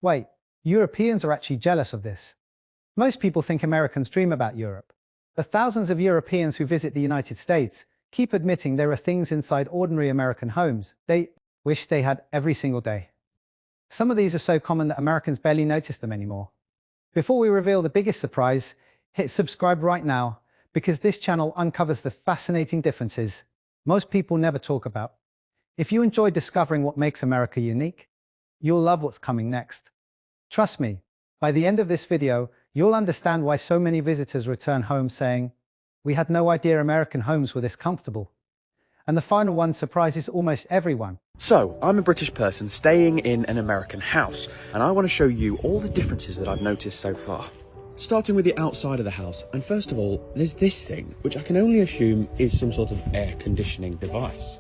Wait, Europeans are actually jealous of this. Most people think Americans dream about Europe. The thousands of Europeans who visit the United States keep admitting there are things inside ordinary American homes they wish they had every single day. Some of these are so common that Americans barely notice them anymore. Before we reveal the biggest surprise, hit subscribe right now, because this channel uncovers the fascinating differences most people never talk about. If you enjoy discovering what makes America unique, you'll love what's coming next. Trust me, by the end of this video, you'll understand why so many visitors return home saying, "We had no idea American homes were this comfortable." And the final one surprises almost everyone. So, I'm a British person staying in an American house, and I want to show you all the differences that I've noticed so far. Starting with the outside of the house, and first of all, there's this thing, which I can only assume is some sort of air conditioning device.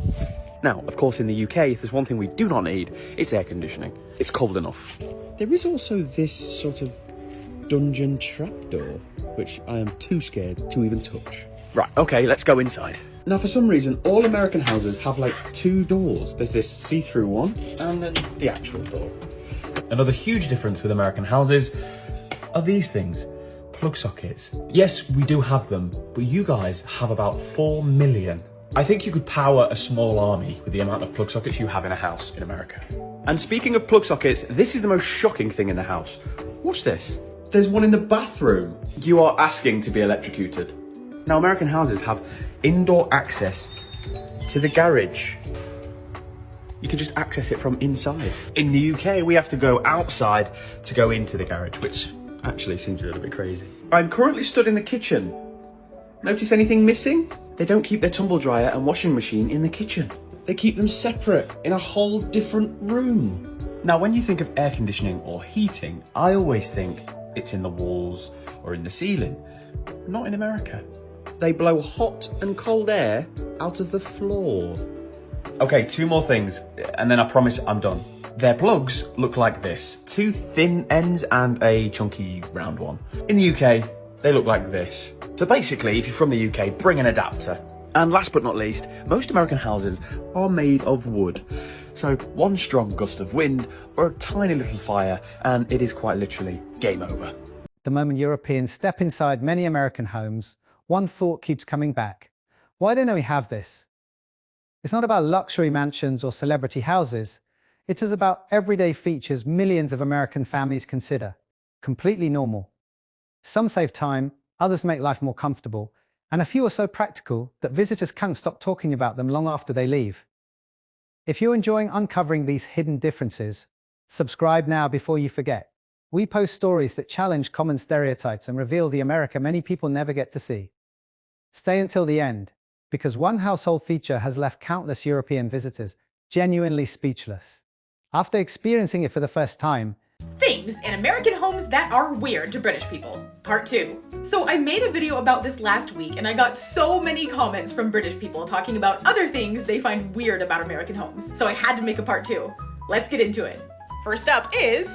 Now, of course, in the UK, if there's one thing we do not need, it's air conditioning. It's cold enough. There is also this sort of dungeon trapdoor, which I am too scared to even touch. Right, okay, let's go inside. Now, for some reason, all American houses have like two doors. There's this see-through one, and then the actual door. Another huge difference with American houses are these things, plug sockets. Yes, we do have them, but you guys have about 4 million. I think you could power a small army with the amount of plug sockets you have in a house in America. And speaking of plug sockets, this is the most shocking thing in the house. Watch this. There's one in the bathroom. You are asking to be electrocuted. Now, American houses have indoor access to the garage. You can just access it from inside. In the UK, we have to go outside to go into the garage, which actually seems a little bit crazy. I'm currently stood in the kitchen. Notice anything missing? They don't keep their tumble dryer and washing machine in the kitchen. They keep them separate in a whole different room. Now, when you think of air conditioning or heating, I always think it's in the walls or in the ceiling. Not in America. They blow hot and cold air out of the floor. Okay, two more things, and then I promise I'm done. Their plugs look like this. Two thin ends and a chunky round one. In the UK, they look like this. So basically, if you're from the UK, bring an adapter. And last but not least, most American houses are made of wood. So one strong gust of wind or a tiny little fire, and it is quite literally game over. The moment Europeans step inside many American homes, one thought keeps coming back. Why don't we have this? It's not about luxury mansions or celebrity houses. It is about everyday features millions of American families consider completely normal. Some save time, others make life more comfortable, and a few are so practical that visitors can't stop talking about them long after they leave. If you're enjoying uncovering these hidden differences, subscribe now before you forget. We post stories that challenge common stereotypes and reveal the America many people never get to see. Stay until the end, because one household feature has left countless European visitors genuinely speechless. After experiencing it for the first time, Things in American homes that are weird to British people, part 2. So I made a video about this last week and I got so many comments from British people talking about other things they find weird about American homes. So I had to make a part 2. Let's get into it. First up is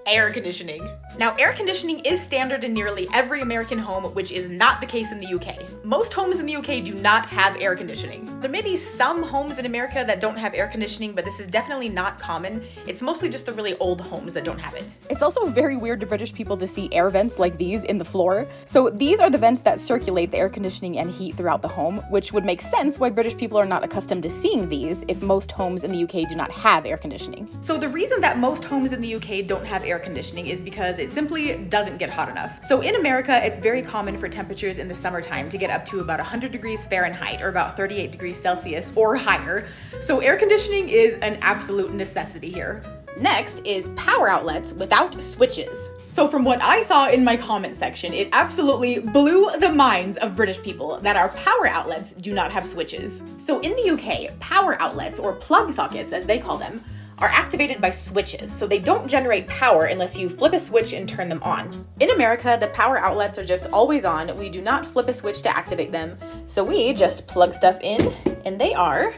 air conditioning. Now, air conditioning is standard in nearly every American home, which is not the case in the UK. Most homes in the UK do not have air conditioning. There may be some homes in America that don't have air conditioning, but this is definitely not common. It's mostly just the really old homes that don't have it. It's also very weird to British people to see air vents like these in the floor. So these are the vents that circulate the air conditioning and heat throughout the home, which would make sense why British people are not accustomed to seeing these if most homes in the UK do not have air conditioning. So the reason that most homes in the UK don't have air conditioning is because it simply doesn't get hot enough. So in America, it's very common for temperatures in the summertime to get up to about 100 degrees Fahrenheit or about 38 degrees Celsius or higher. So air conditioning is an absolute necessity here. Next is power outlets without switches. So from what I saw in my comment section, it absolutely blew the minds of British people that our power outlets do not have switches. So in the UK, power outlets, or plug sockets as they call them, are activated by switches, so they don't generate power unless you flip a switch and turn them on. In America, the power outlets are just always on. We do not flip a switch to activate them, so we just plug stuff in and they are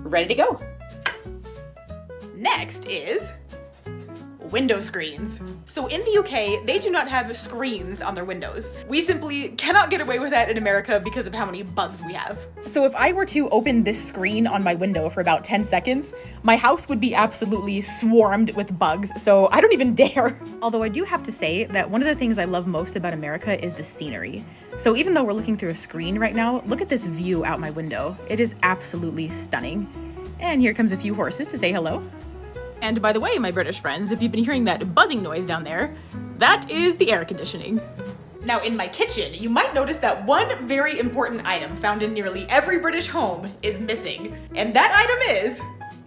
ready to go. Next is window screens. So in the UK, they do not have screens on their windows. We simply cannot get away with that in America because of how many bugs we have. So if I were to open this screen on my window for about 10 seconds, my house would be absolutely swarmed with bugs, so I don't even dare. Although I do have to say that one of the things I love most about America is the scenery. So even though we're looking through a screen right now, look at this view out my window. It is absolutely stunning. And here comes a few horses to say hello. And by the way, my British friends, if you've been hearing that buzzing noise down there, that is the air conditioning. Now in my kitchen, you might notice that one very important item found in nearly every British home is missing. And that item is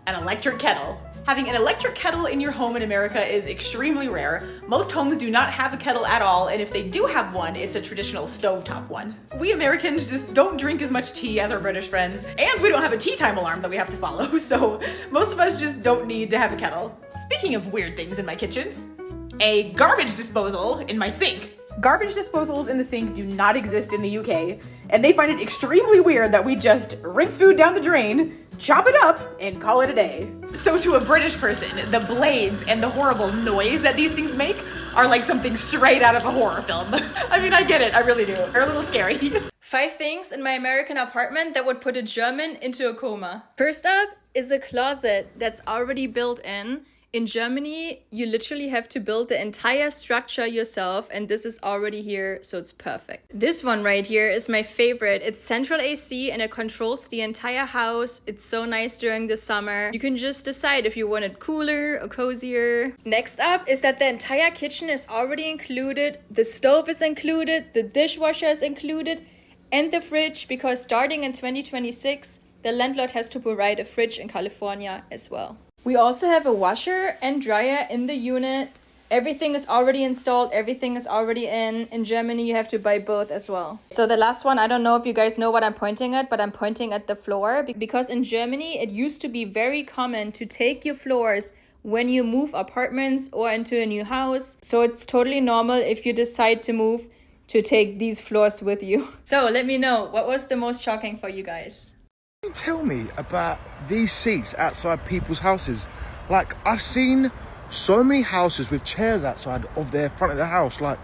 an electric kettle. Having an electric kettle in your home in America is extremely rare. Most homes do not have a kettle at all, and if they do have one, it's a traditional stovetop one. We Americans just don't drink as much tea as our British friends, and we don't have a tea time alarm that we have to follow, so most of us just don't need to have a kettle. Speaking of weird things in my kitchen, a garbage disposal in my sink. Garbage disposals in the sink do not exist in the UK, and they find it extremely weird that we just rinse food down the drain, chop it up, and call it a day. So to a British person, the blades and the horrible noise that these things make are like something straight out of a horror film. I mean, I get it, I really do. They're a little scary. 5 things in my American apartment that would put a German into a coma. First up is a closet that's already built in. In Germany, you literally have to build the entire structure yourself, and this is already here, so it's perfect. This one right here is my favorite. It's central AC and it controls the entire house. It's so nice during the summer. You can just decide if you want it cooler or cozier. Next up is that the entire kitchen is already included. The stove is included, the dishwasher is included, and the fridge, because starting in 2026, the landlord has to provide a fridge in California as well. We also have a washer and dryer in the unit. Everything is already installed, everything is already in. In Germany, you have to buy both as well. So the last one, I don't know if you guys know what I'm pointing at, but I'm pointing at the floor. Because in Germany, it used to be very common to take your floors when you move apartments or into a new house. So it's totally normal if you decide to move to take these floors with you. So let me know, what was the most shocking for you guys? Can you tell me about these seats outside people's houses? Like, I've seen so many houses with chairs outside of their front of the house. Like,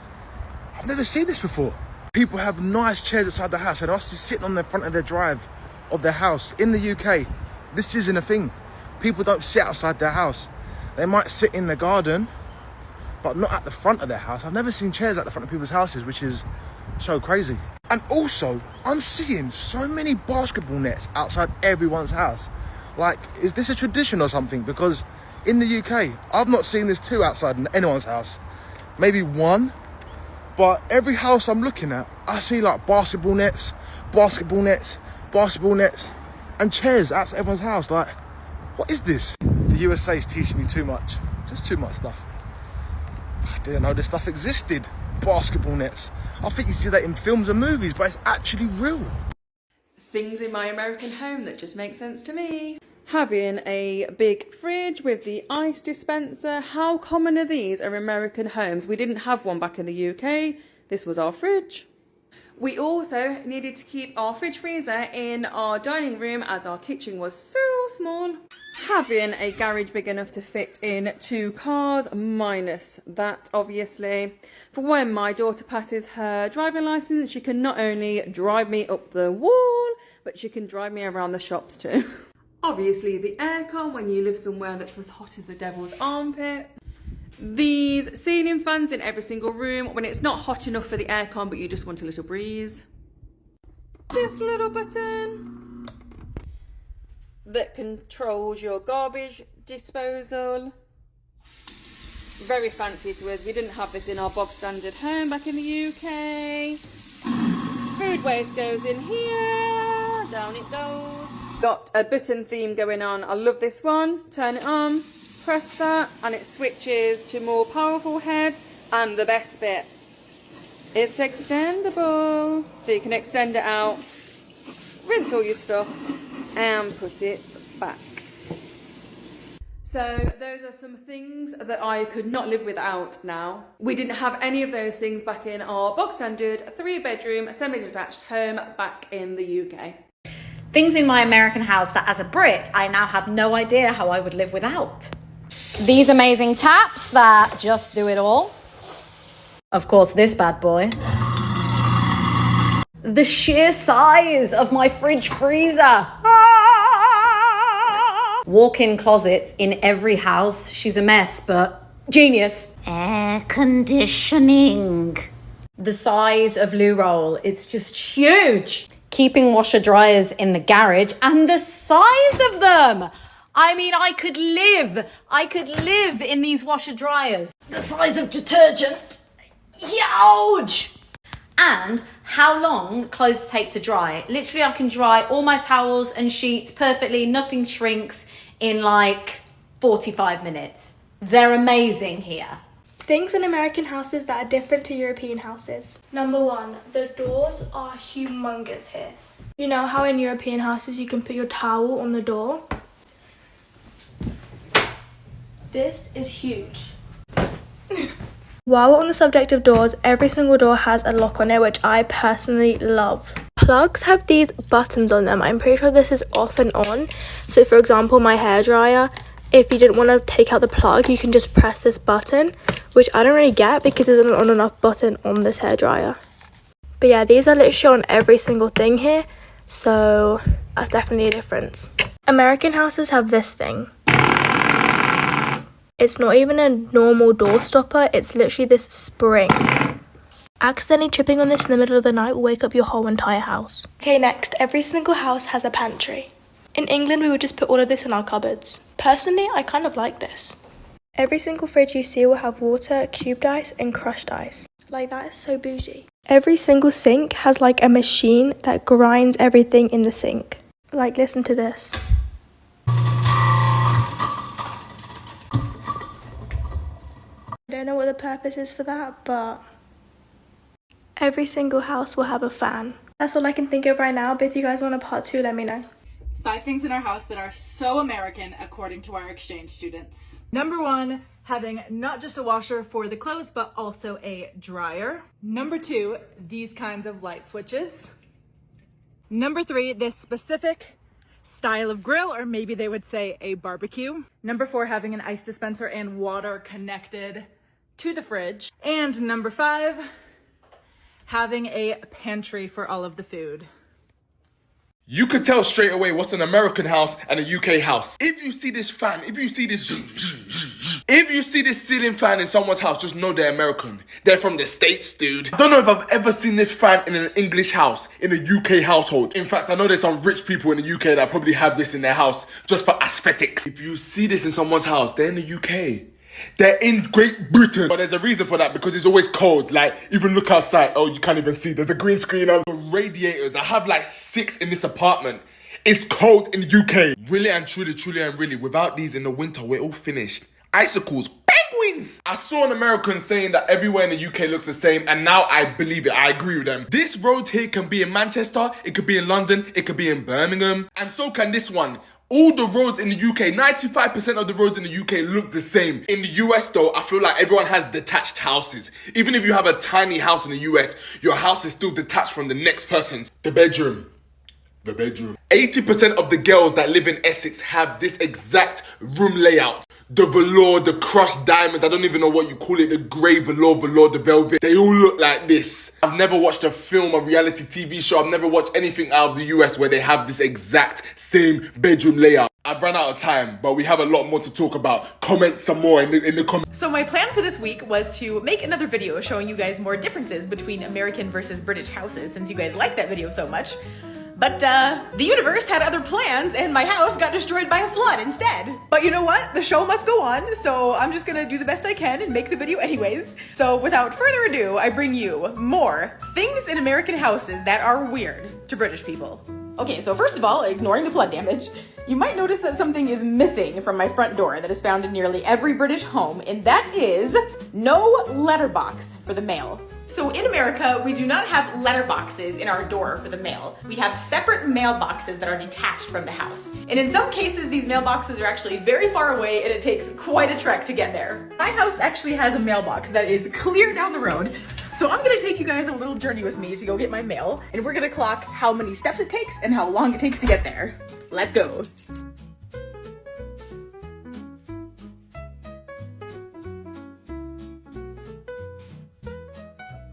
I've never seen this before. People have nice chairs outside the house and are just sitting on the front of their drive of their house. In the UK, this isn't a thing. People don't sit outside their house. They might sit in the garden, but not at the front of their house. I've never seen chairs at the front of people's houses, which is so crazy. And also, I'm seeing so many basketball nets outside everyone's house. Like, is this a tradition or something? Because in the UK, I've not seen this too outside anyone's house. Maybe one, but every house I'm looking at, I see like basketball nets, and chairs outside everyone's house. Like, what is this? The USA is teaching me too much. Just too much stuff. I didn't know this stuff existed. Basketball nets. I think you see that in films and movies, but it's actually real. Things in my American home that just make sense to me. Having a big fridge with the ice dispenser. How common are these in American homes? We didn't have one back in the UK. This was our fridge. We also needed to keep our fridge freezer in our dining room as our kitchen was so small. Having a garage big enough to fit in 2 cars, minus that obviously. For when my daughter passes her driving licence, she can not only drive me up the wall, but she can drive me around the shops too. Obviously the aircon when you live somewhere that's as hot as the devil's armpit. These ceiling fans in every single room when it's not hot enough for the aircon but you just want a little breeze. This little button that controls your garbage disposal. Very fancy to us. We didn't have this in our bog standard home back in the UK. Food waste goes in here, down it goes. Got a button theme going on. I love this one. Turn it on, press that, and it switches to more powerful head. And the best bit, it's extendable. So you can extend it out, rinse all your stuff, and put it back. So those are some things that I could not live without now. We didn't have any of those things back in our box standard 3-bedroom semi-detached home back in the UK. Things in my American house that as a Brit, I now have no idea how I would live without. These amazing taps that just do it all. Of course, this bad boy. The sheer size of my fridge freezer. Walk-in closets in every house. She's a mess, but genius. Air conditioning. The size of loo roll, it's just huge. Keeping washer dryers in the garage and the size of them. I mean, I could live in these washer dryers. The size of detergent, huge. And how long clothes take to dry. Literally, I can dry all my towels and sheets perfectly. Nothing shrinks in like 45 minutes. They're amazing here. Things in American houses that are different to European houses. Number one, the doors are humongous here. You know how in European houses you can put your towel on the door? This is huge. While we're on the subject of doors, every single door has a lock on it, which I personally love. Plugs have these buttons on them. I'm pretty sure this is off and on. So for example, my hairdryer, if you didn't want to take out the plug, you can just press this button, which I don't really get because there's an on and off button on this hairdryer. But yeah, these are literally on every single thing here, so that's definitely a difference. American houses have this thing. It's not even a normal door stopper, it's literally this spring. Accidentally tripping on this in the middle of the night will wake up your whole entire house. Okay, next, every single house has a pantry. In England, we would just put all of this in our cupboards. Personally, I kind of like this. Every single fridge you see will have water, cubed ice, and crushed ice. Like, that is so bougie. Every single sink has like a machine that grinds everything in the sink. Like, listen to this. I don't know what the purpose is for that, but every single house will have a fan. That's all I can think of right now, but if you guys want a part 2, let me know. 5 things in our house that are so American according to our exchange students. Number 1, having not just a washer for the clothes, but also a dryer. Number 2, these kinds of light switches. Number 3, this specific style of grill, or maybe they would say a barbecue. Number 4, having an ice dispenser and water connected to the fridge. And number 5, having a pantry for all of the food. You could tell straight away what's an American house and a UK house. If you see this fan, if you see this ceiling fan in someone's house, just know they're American. They're from the States, dude. I don't know if I've ever seen this fan in an English house, in a UK household. In fact, I know there's some rich people in the UK that probably have this in their house just for aesthetics. If you see this in someone's house, they're in the UK. They're in Great Britain. But there's a reason for that, because it's always cold. Like, even look outside. Oh, you can't even see. There's a green screen on. The radiators, I have like 6 in this apartment. It's cold in the UK. Really and truly, without these in the winter, we're all finished. Icicles, penguins. I saw an American saying that everywhere in the UK looks the same, and now I believe it. I agree with them. This road here can be in Manchester, it could be in London, it could be in Birmingham, and so can this one. All the roads in the UK, 95% of the roads in the UK look the same. In the US though, I feel like everyone has detached houses. Even if you have a tiny house in the US, your house is still detached from the next person's. The bedroom. 80% of the girls that live in Essex have this exact room layout. The velour, the crushed diamond, I don't even know what you call it, the grey velour, the velvet. They all look like this. I've never watched a film, a reality TV show, I've never watched anything out of the US where they have this exact same bedroom layout. I've run out of time, but we have a lot more to talk about. Comment some more in the comments. So my plan for this week was to make another video showing you guys more differences between American versus British houses, since you guys like that video so much. But the universe had other plans and my house got destroyed by a flood instead. But you know what? The show must go on, so I'm just gonna do the best I can and make the video anyways. So without further ado, I bring you more things in American houses that are weird to British people. Okay, so first of all, ignoring the flood damage, you might notice that something is missing from my front door that is found in nearly every British home, and that is no letterbox for the mail. So in America, we do not have letterboxes in our door for the mail. We have separate mailboxes that are detached from the house. And in some cases, these mailboxes are actually very far away and it takes quite a trek to get there. My house actually has a mailbox that is clear down the road. So I'm gonna take you guys on a little journey with me to go get my mail, and we're gonna clock how many steps it takes and how long it takes to get there. Let's go.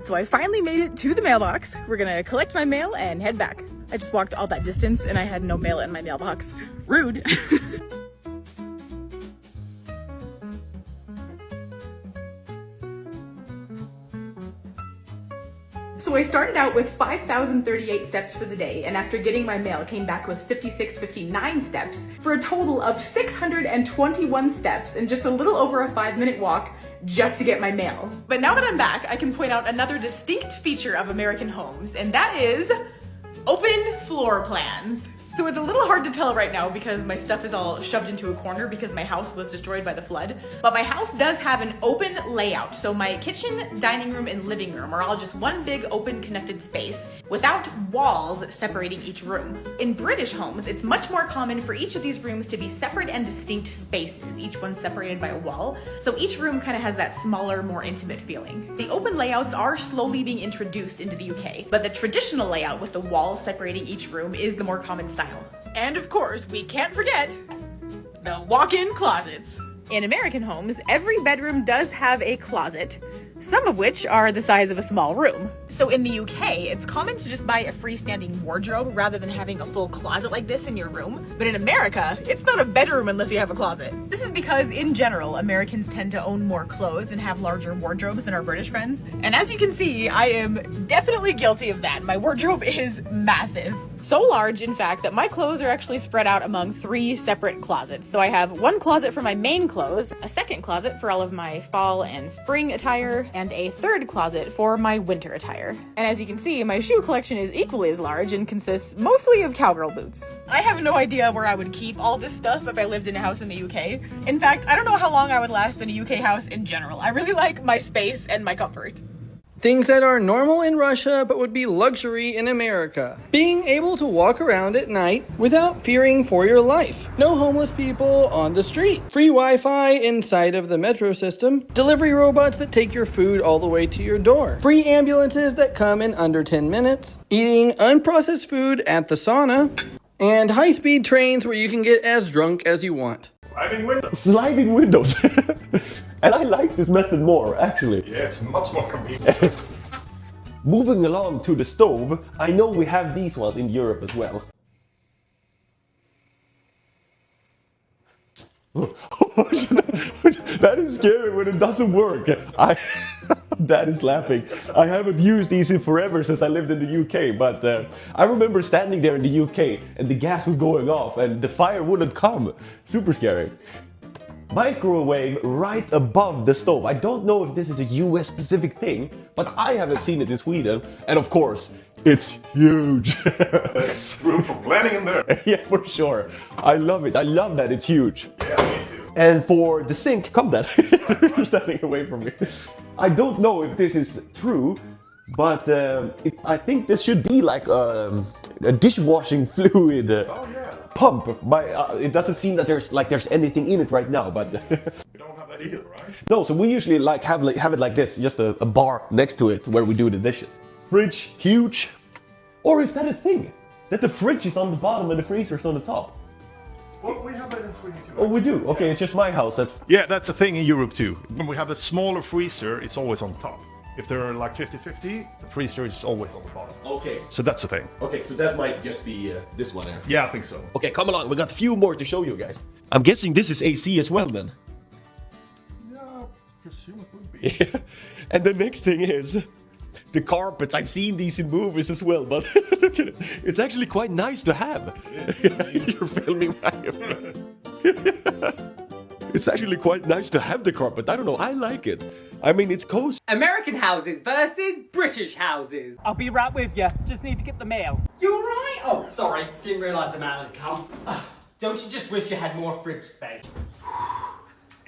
So I finally made it to the mailbox. We're gonna collect my mail and head back. I just walked all that distance and I had no mail in my mailbox. Rude. So I started out with 5,038 steps for the day, and after getting my mail, came back with 5659 steps, for a total of 621 steps in just a little over a 5-minute walk just to get my mail. But now that I'm back, I can point out another distinct feature of American homes, and that is open floor plans. So it's a little hard to tell right now because my stuff is all shoved into a corner because my house was destroyed by the flood. But my house does have an open layout. So my kitchen, dining room, and living room are all just one big open connected space without walls separating each room. In British homes, it's much more common for each of these rooms to be separate and distinct spaces, each one separated by a wall. So each room kind of has that smaller, more intimate feeling. The open layouts are slowly being introduced into the UK, but the traditional layout with the walls separating each room is the more common style. And of course, we can't forget the walk-in closets. In American homes, every bedroom does have a closet, some of which are the size of a small room. So in the UK, it's common to just buy a freestanding wardrobe rather than having a full closet like this in your room. But in America, it's not a bedroom unless you have a closet. This is because, in general, Americans tend to own more clothes and have larger wardrobes than our British friends. And as you can see, I am definitely guilty of that. My wardrobe is massive. So large, in fact, that my clothes are actually spread out among 3 separate closets. So I have one closet for my main clothes, a second closet for all of my fall and spring attire, and a third closet for my winter attire. And as you can see, my shoe collection is equally as large and consists mostly of cowgirl boots. I have no idea where I would keep all this stuff if I lived in a house in the UK. In fact, I don't know how long I would last in a UK house in general. I really like my space and my comfort. Things that are normal in Russia but would be luxury in America. Being able to walk around at night without fearing for your life. No homeless people on the street. Free Wi-Fi inside of the metro system. Delivery robots that take your food all the way to your door. Free ambulances that come in under 10 minutes. Eating unprocessed food at the sauna. And high-speed trains where you can get as drunk as you want. Sliding windows. Sliding windows. And I like this method more, actually. Yeah, it's much more convenient. Moving along to the stove, I know we have these ones in Europe as well. That is scary when it doesn't work. Dad is laughing. I haven't used these in forever since I lived in the UK, but I remember standing there in the UK and the gas was going off and the fire wouldn't come. Super scary. Microwave right above the stove. I don't know if this is a US specific thing, but I haven't seen it in Sweden. And of course, it's huge. There's room for planning in there. Yeah, for sure. I love it. I love that it's huge. Yeah, me too. And for the sink, come then. You're standing away from me. I don't know if this is true, but I think this should be like a dishwashing fluid pump. It doesn't seem that there's anything in it right now, but we don't have that either, right? No, so we usually have it like this, just a bar next to it where we do the dishes. Fridge, huge. Or is that a thing? That the fridge is on the bottom and the freezer is on the top? Well, we have that in Sweden too. Oh, we do? Okay, it's just my house that... Yeah, that's a thing in Europe too. When we have a smaller freezer, it's always on top. If they're like 50-50, the freezer is always on the bottom. Okay. So that's the thing. Okay, so that might just be this one here. Yeah, I think so. Okay, come along. We got a few more to show you guys. I'm guessing this is AC as well then. Yeah, I presume it would be. Yeah. And the next thing is the carpets. I've seen these in movies as well, but look at it. It's actually quite nice to have. You're filming It's actually quite nice to have the carpet. I don't know, I like it. I mean, it's cozy. American houses versus British houses. I'll be right with you. Just need to get the mail. You alright? Oh, sorry. Didn't realise the mail had come. Don't you just wish you had more fridge space?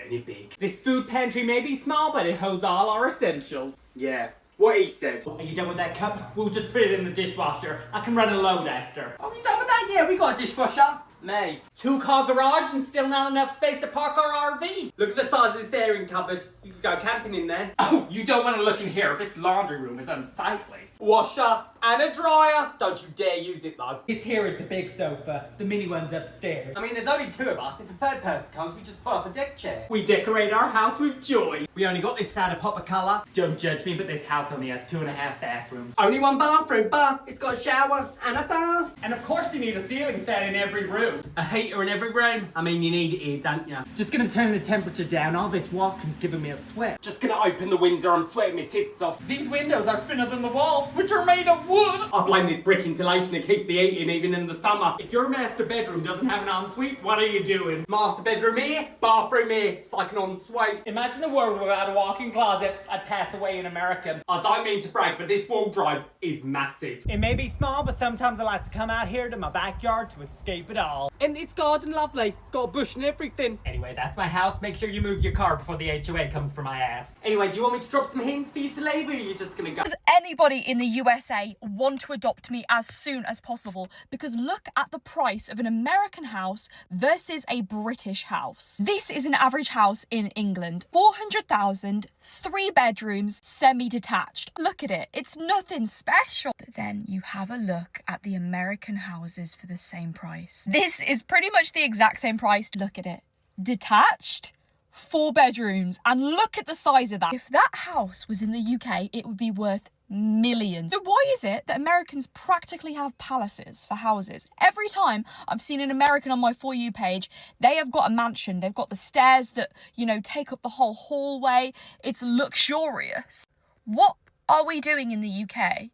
Only big. This food pantry may be small, but it holds all our essentials. Yeah. What he said. Are you done with that cup? We'll just put it in the dishwasher. I can run a load after. Are we done with that? Yeah, we got a dishwasher. Me. 2-car garage and still not enough space to park our RV. Look at the size of this airing cupboard. You could go camping in there. Oh, you don't want to look in here. This laundry room is unsightly. Washer and a dryer. Don't you dare use it though. This here is the big sofa. The mini one's upstairs. I mean, there's only 2 of us. If a third person comes, we just put up a deck chair. We decorate our house with joy. We only got this sad a pop of colour. Don't judge me, but this house only has 2.5 bathrooms. Only 1 bathroom, but it's got a shower and a bath. And of course you need a ceiling fan in every room. A heater in every room. I mean, you need it here, don't you? Just gonna turn the temperature down. All this walking's giving me a sweat. Just gonna open the window. I'm sweating my tits off. These windows are thinner than the walls, which are made of wood. I blame this brick insulation. It keeps the heat in even in the summer. If your master bedroom doesn't have an ensuite, what are you doing? Master bedroom here, bathroom here. It's like an ensuite. Imagine a world without a walk-in closet. I'd pass away in America. I don't mean to brag, but this wardrobe is massive. It may be small, but sometimes I like to come out here to my backyard to escape it all. And this garden lovely. Got a bush and everything. Anyway, that's my house. Make sure you move your car before the HOA comes for my ass. Anyway, do you want me to drop some hints for you to leave, or are you just gonna go? Does anybody in the USA want to adopt me as soon as possible? Because look at the price of an American house versus a British house. This is an average house in England. 400,000, 3 bedrooms, semi-detached. Look at it. It's nothing special. But then you have a look at the American houses for the same price. This is pretty much the exact same price. Look at it. Detached, 4 bedrooms, and look at the size of that. If that house was in the UK, it would be worth millions. So why is it that Americans practically have palaces for houses? Every time I've seen an American on my For You page, they have got a mansion. They've got the stairs that, you know, take up the whole hallway. It's luxurious. What are we doing in the UK?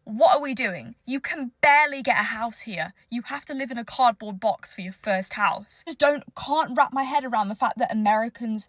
What are we doing? You can barely get a house here. You have to live in a cardboard box for your first house. Can't wrap my head around the fact that Americans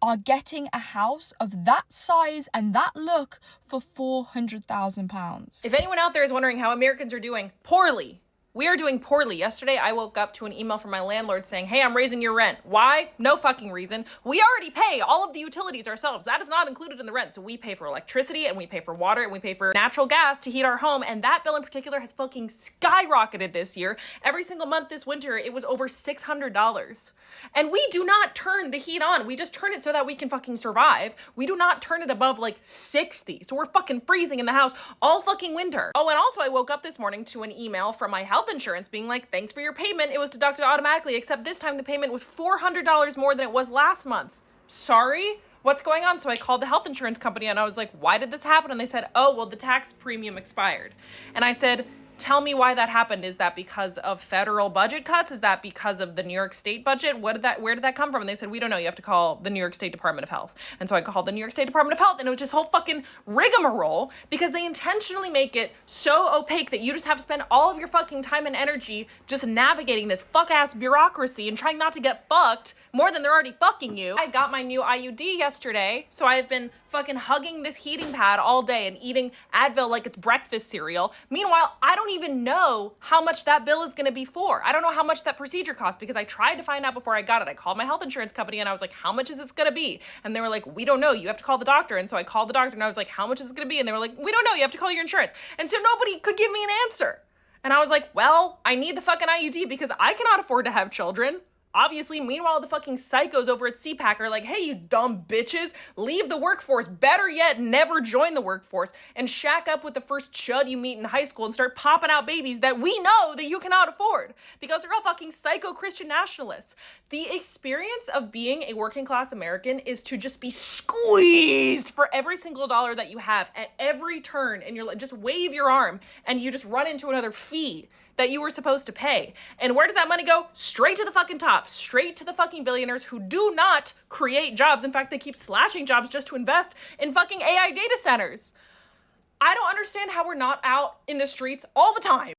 are getting a house of that size and that look for £400,000. If anyone out there is wondering how Americans are doing, poorly. We are doing poorly. Yesterday, I woke up to an email from my landlord saying, hey, I'm raising your rent. Why? No fucking reason. We already pay all of the utilities ourselves. That is not included in the rent. So we pay for electricity and we pay for water and we pay for natural gas to heat our home. And that bill in particular has fucking skyrocketed this year. Every single month this winter, it was over $600. And we do not turn the heat on. We just turn it so that we can fucking survive. We do not turn it above like 60. So we're fucking freezing in the house all fucking winter. Oh, and also I woke up this morning to an email from my health insurance being like, thanks for your payment. It was deducted automatically, except this time the payment was $400 more than it was last month. Sorry? What's going on? So I called the health insurance company and I was like, why did this happen? And they said, oh, well, the tax premium expired. And I said, tell me why that happened. Is that because of federal budget cuts? Is that because of the New York State budget? Where did that come from? And they said, we don't know. You have to call the New York State Department of Health. And so I called the New York State Department of Health and it was just whole fucking rigmarole because they intentionally make it so opaque that you just have to spend all of your fucking time and energy just navigating this fuck-ass bureaucracy and trying not to get fucked more than they're already fucking you. I got my new IUD yesterday, so I've been fucking hugging this heating pad all day and eating Advil like it's breakfast cereal. Meanwhile, I don't even know how much that bill is gonna be for. I don't know how much that procedure costs because I tried to find out before I got it. I called my health insurance company and I was like, how much is this gonna be? And they were like, we don't know, you have to call the doctor. And so I called the doctor and I was like, how much is it gonna be? And they were like, we don't know, you have to call your insurance. And so nobody could give me an answer. And I was like, well, I need the fucking IUD because I cannot afford to have children. Obviously, meanwhile, the fucking psychos over at CPAC are like, hey, you dumb bitches, leave the workforce. Better yet, never join the workforce and shack up with the first chud you meet in high school and start popping out babies that we know that you cannot afford because they're all fucking psycho Christian nationalists. The experience of being a working class American is to just be squeezed for every single dollar that you have at every turn, and you're like, just wave your arm and you just run into another fee that you were supposed to pay. And where does that money go? Straight to the fucking top, straight to the fucking billionaires who do not create jobs. In fact, they keep slashing jobs just to invest in fucking AI data centers. I don't understand how we're not out in the streets all the time.